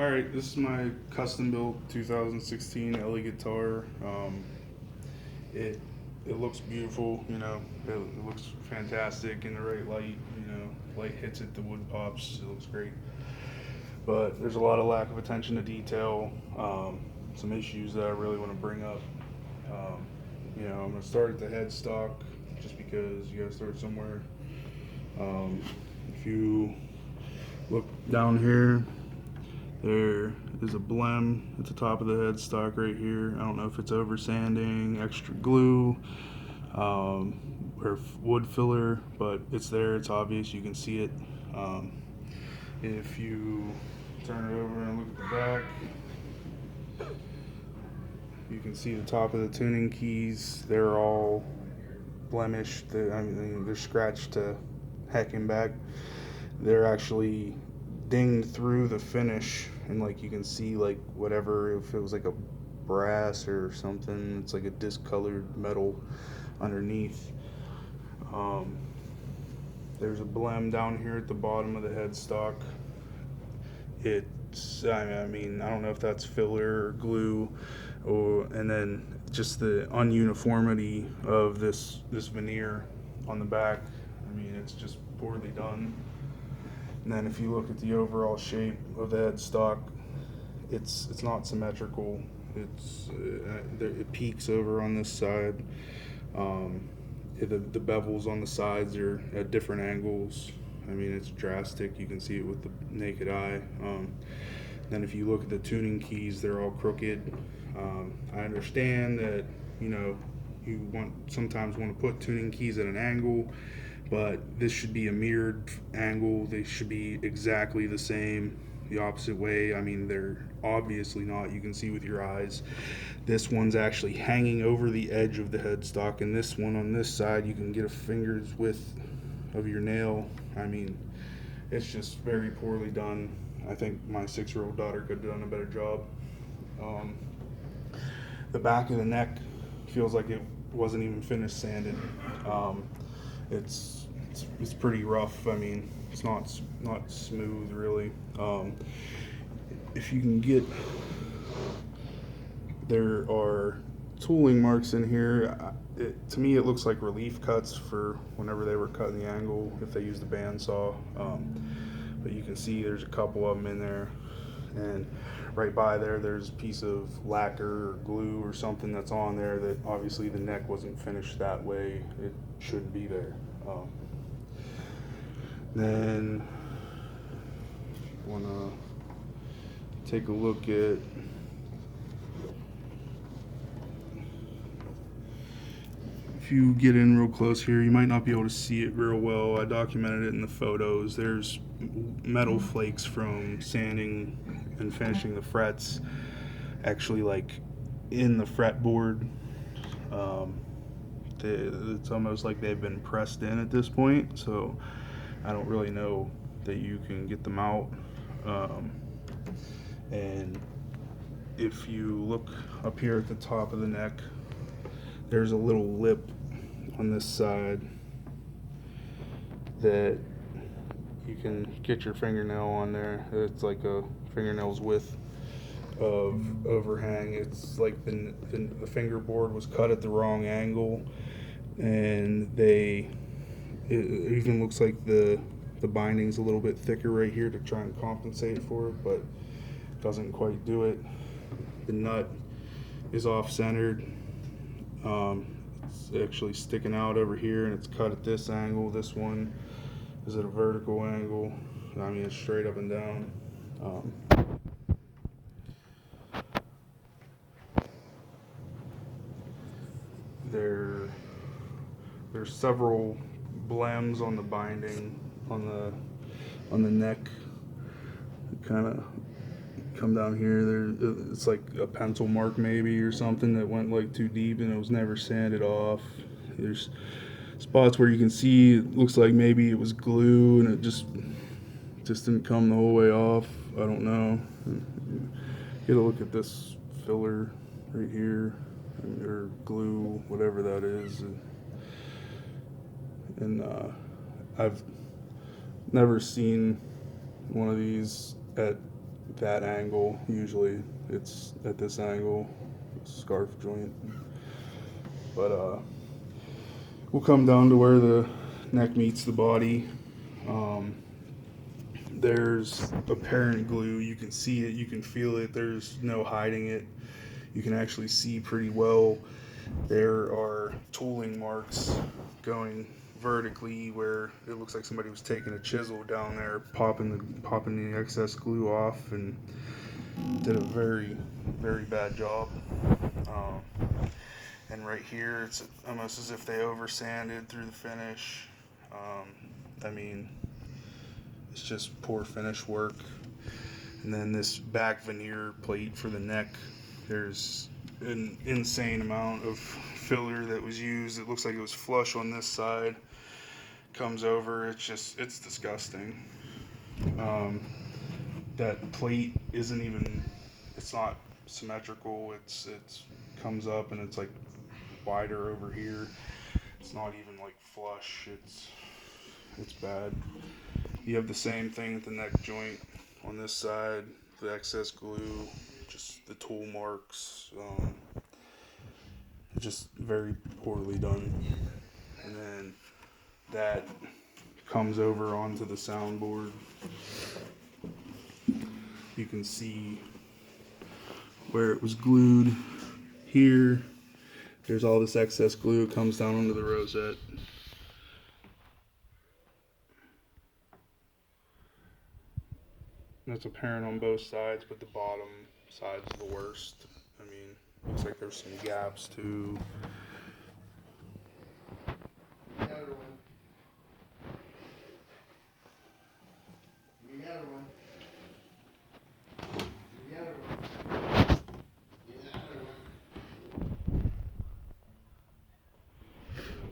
Alright, this is my custom built 2016 Elly guitar. It it looks beautiful, it looks fantastic in the right light, light hits it, the wood pops, it looks great. But there's a lot of lack of attention to detail, some issues that I really want to bring up. I'm going to start at the headstock just because you got to start somewhere. If you look down here, there is a blem at the top of the headstock right here. I don't know if it's over sanding, extra glue, or wood filler, but it's there, it's obvious, you can see it. If you turn it over and look at the back, you can see the top of the tuning keys. They're all blemished. They're scratched to heck and back. They're actually dinged through the finish, and like you can see, like whatever, if it was like a brass or something, it's like a discolored metal underneath. There's a blem down here at the bottom of the headstock. I don't know if that's filler or glue, and then just the ununiformity of this veneer on the back. It's just poorly done. And then if you look at the overall shape of the headstock, it's not symmetrical. It peaks over on this side. The bevels on the sides are at different angles. It's drastic. You can see it with the naked eye. Then if you look at the tuning keys, they're all crooked. I understand that you sometimes want to put tuning keys at an angle, but this should be a mirrored angle. They should be exactly the same, the opposite way. They're obviously not. You can see with your eyes. This one's actually hanging over the edge of the headstock, and this one on this side, you can get a finger's width of your nail. It's just very poorly done. I think my 6-year-old daughter could have done a better job. The back of the neck feels like it wasn't even finished sanded. It's pretty rough. It's not smooth really. If you can get, there are tooling marks in here. To me, it looks like relief cuts for whenever they were cutting the angle, if they used a bandsaw. But you can see there's a couple of them in there, and right by there's a piece of lacquer or glue or something that's on there that obviously the neck wasn't finished that way. It shouldn't be there. Then want to take a look at if you get in real close here, you might not be able to see it real well. I documented it in the photos. There's metal flakes from sanding and finishing the frets, actually like in the fretboard. It's almost like they've been pressed in at this point, so I don't really know that you can get them out. And if you look up here at the top of the neck, there's a little lip on this side that you can get your fingernail on there. It's like a fingernail's width of overhang. It's like the fingerboard was cut at the wrong angle, and it even looks like the binding's a little bit thicker right here to try and compensate for it, but doesn't quite do it. The nut is off-centered. It's actually sticking out over here, and it's cut at this angle. This one is at a vertical angle. It's straight up and down. There's several blems on the binding on the neck. Kind of come down here. It's like a pencil mark maybe or something that went like too deep and it was never sanded off. There's spots where you can see it looks like maybe it was glue and it just didn't come the whole way off. I don't know. Get a look at this filler right here, or glue, whatever that is. And I've never seen one of these at that angle. Usually it's at this angle, scarf joint. But we'll come down to where the neck meets the body. Um, there's apparent glue. You can see it, you can feel it. There's no hiding it. You can actually see pretty well. There are tooling marks going vertically where it looks like somebody was taking a chisel down there, popping the excess glue off, and did a very, very bad job. Um, and right here, it's almost as if they over sanded through the finish. I mean, it's just poor finish work. And then this back veneer plate for the neck, there's an insane amount of filler that was used. It looks like it was flush on this side, comes over. It's disgusting. That plate isn't even, it's not symmetrical. It's comes up and it's like wider over here. It's not even like flush. It's bad. You have the same thing at the neck joint on this side, the excess glue, just the tool marks, just very poorly done. And then that comes over onto the soundboard. You can see where it was glued here. There's all this excess glue. It comes down onto the rosette. That's apparent on both sides, but the bottom side's the worst. I mean, looks like there's some gaps too.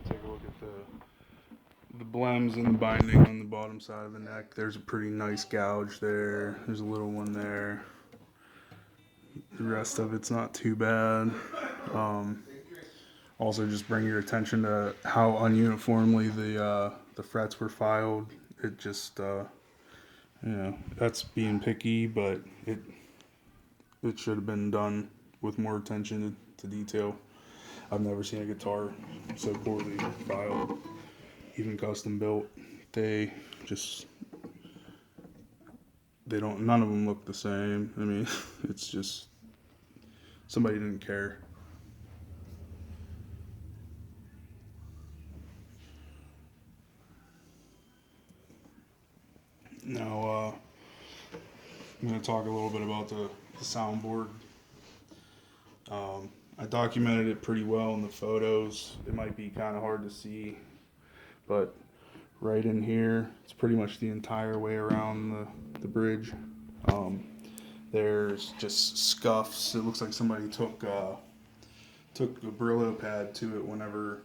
Take a look at the blems and the binding on the bottom side of the neck. There's a pretty nice gouge there. There's a little one there. The rest of it's not too bad. Also, just bring your attention to how ununiformly the frets were filed. It just, that's being picky, but it should have been done with more attention to detail. I've never seen a guitar so poorly filed, even custom built. They don't, none of them look the same. I mean, it's just, somebody didn't care. Now, I'm going to talk a little bit about the soundboard. I documented it pretty well in the photos. It might be kind of hard to see, but right in here, it's pretty much the entire way around the bridge. There's just scuffs. It looks like somebody took a Brillo pad to it whenever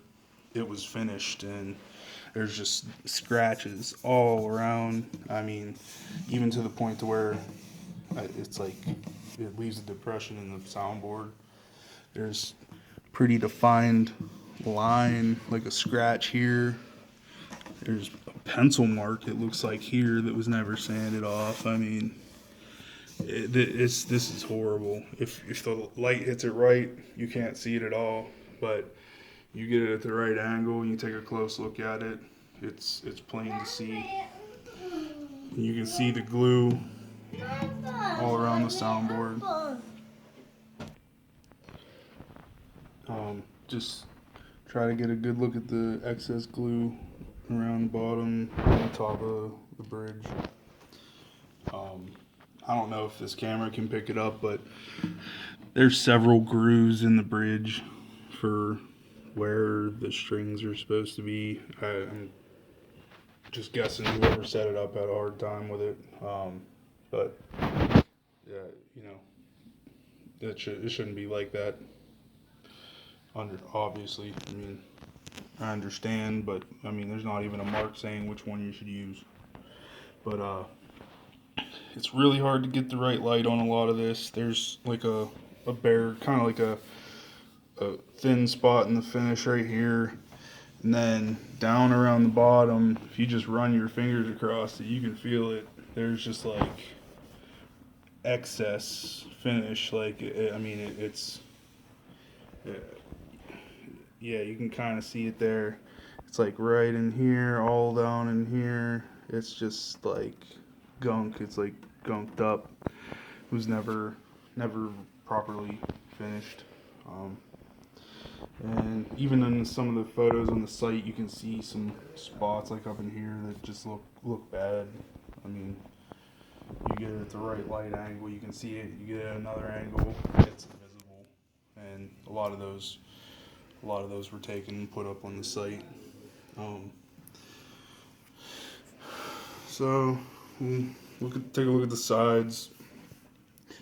it was finished, and there's just scratches all around. I mean, even to the point to where it's like it leaves a depression in the soundboard. There's pretty defined line, like a scratch here. There's a pencil mark, it looks like here, that was never sanded off. I mean, this is horrible. If the light hits it right, you can't see it at all. But you get it at the right angle and you take a close look at it, it's plain to see. You can see the glue all around the soundboard. Just try to get a good look at the excess glue around the bottom and the top of the bridge. I don't know if this camera can pick it up, but there's several grooves in the bridge for where the strings are supposed to be. I'm just guessing whoever set it up had a hard time with it. But yeah, it shouldn't be like that. Obviously, I mean, I understand, but I mean, there's not even a mark saying which one you should use. But it's really hard to get the right light on a lot of this. There's like a bare, kind of like a thin spot in the finish right here, and then down around the bottom, if you just run your fingers across it, you can feel it. There's just like excess finish. Like, I mean, it's uh, yeah, you can kind of see it there. It's like right in here, all down in here. It's just like gunk. It's like gunked up. It was never properly finished. Um, and even in some of the photos on the site, you can see some spots like up in here that just look bad. I mean, you get it at the right light angle, you can see it. You get it at another angle, it's invisible. And a lot of those were taken and put up on the site. Um, so take a look at the sides.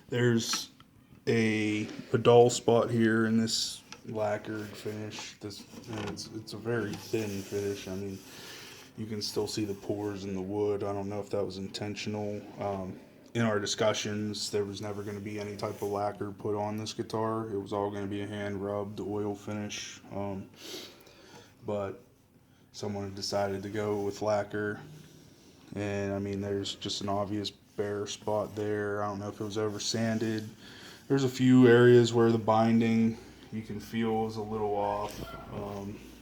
There's a dull spot here in this lacquered finish. It's a very thin finish. I mean, you can still see the pores in the wood. I don't know if that was intentional. In our discussions, there was never going to be any type of lacquer put on this guitar. It was all going to be a hand rubbed oil finish. But someone decided to go with lacquer, and I mean, there's just an obvious bare spot there. I don't know if it was over sanded. There's a few areas where the binding you can feel is a little off.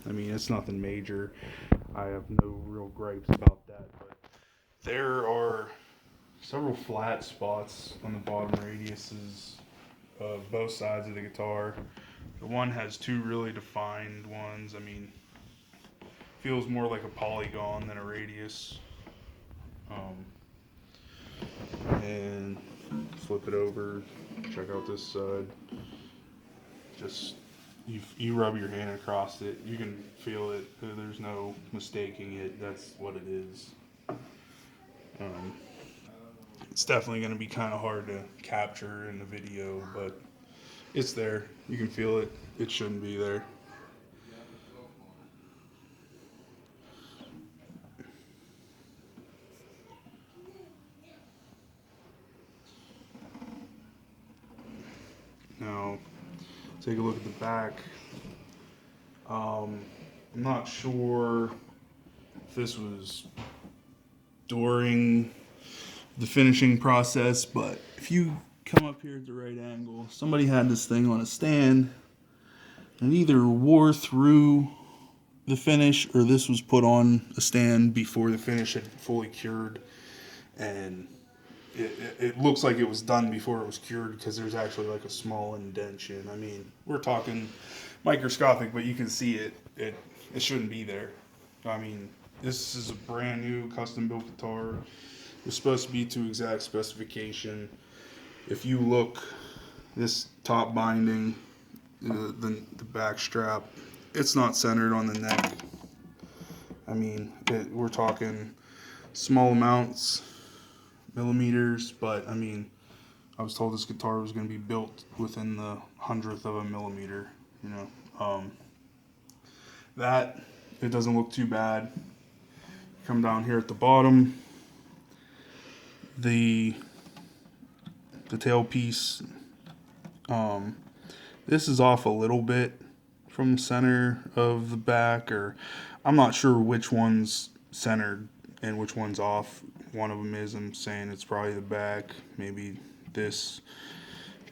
I mean, it's nothing major. I have no real gripes about that, but there are several flat spots on the bottom radiuses of both sides of the guitar. The one has two really defined ones. I mean, feels more like a polygon than a radius. And flip it over, check out this side. Just you rub your hand across it, you can feel it. There's no mistaking it. That's what it is. It's definitely going to be kind of hard to capture in the video, but it's there. You can feel it. It shouldn't be there. Now, take a look at the back. I'm not sure if this was during the finishing process, but if you come up here at the right angle, somebody had this thing on a stand and either wore through the finish or this was put on a stand before the finish had fully cured, and it looks like it was done before it was cured because there's actually like a small indentation. I mean, we're talking microscopic, but you can see it. It shouldn't be there. I mean, this is a brand new custom built guitar. It's supposed to be to exact specification. If you look, this top binding, the back strap, it's not centered on the neck. I mean, we're talking small amounts, millimeters, but I mean, I was told this guitar was going to be built within the 100th of a millimeter, you know. That, it doesn't look too bad. Come down here at the bottom, the tailpiece, this is off a little bit from the center of the back, or I'm not sure which one's centered and which one's off. One of them is, I'm saying it's probably the back, maybe this,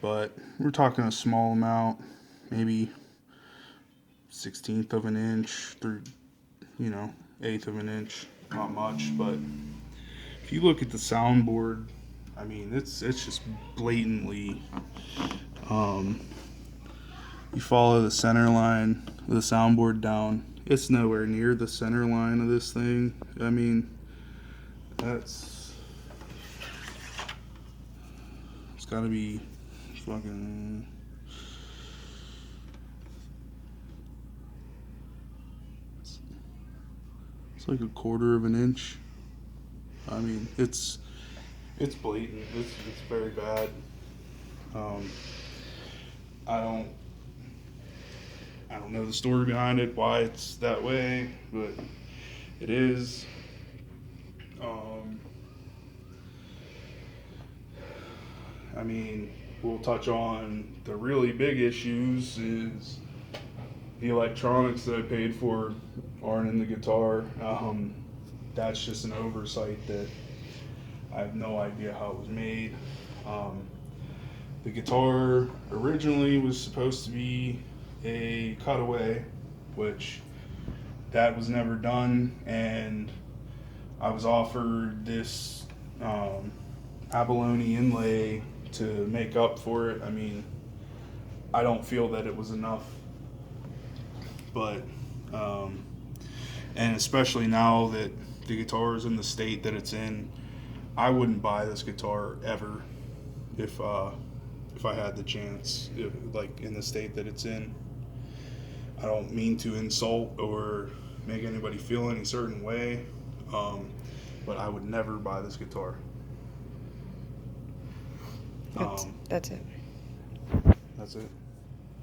but we're talking a small amount, maybe 1/16 of an inch through, you know, 1/8 of an inch, not much. But if you look at the soundboard, I mean, it's just blatantly, you follow the center line of the soundboard down, it's nowhere near the center line of this thing. I mean, it's got to be fucking, it's like 1/4 of an inch. I mean, it's blatant. It's very bad. I don't know the story behind it, why it's that way, but it is. I mean, we'll touch on the really big issues is the electronics that I paid for aren't in the guitar. That's just an oversight that I have no idea how it was made. The guitar originally was supposed to be a cutaway, which that was never done, and I was offered this abalone inlay to make up for it. I mean, I don't feel that it was enough, but and especially now that the guitar is in the state that it's in, I wouldn't buy this guitar ever if I had the chance, like in the state that it's in. I don't mean to insult or make anybody feel any certain way, but I would never buy this guitar. That's it. That's it.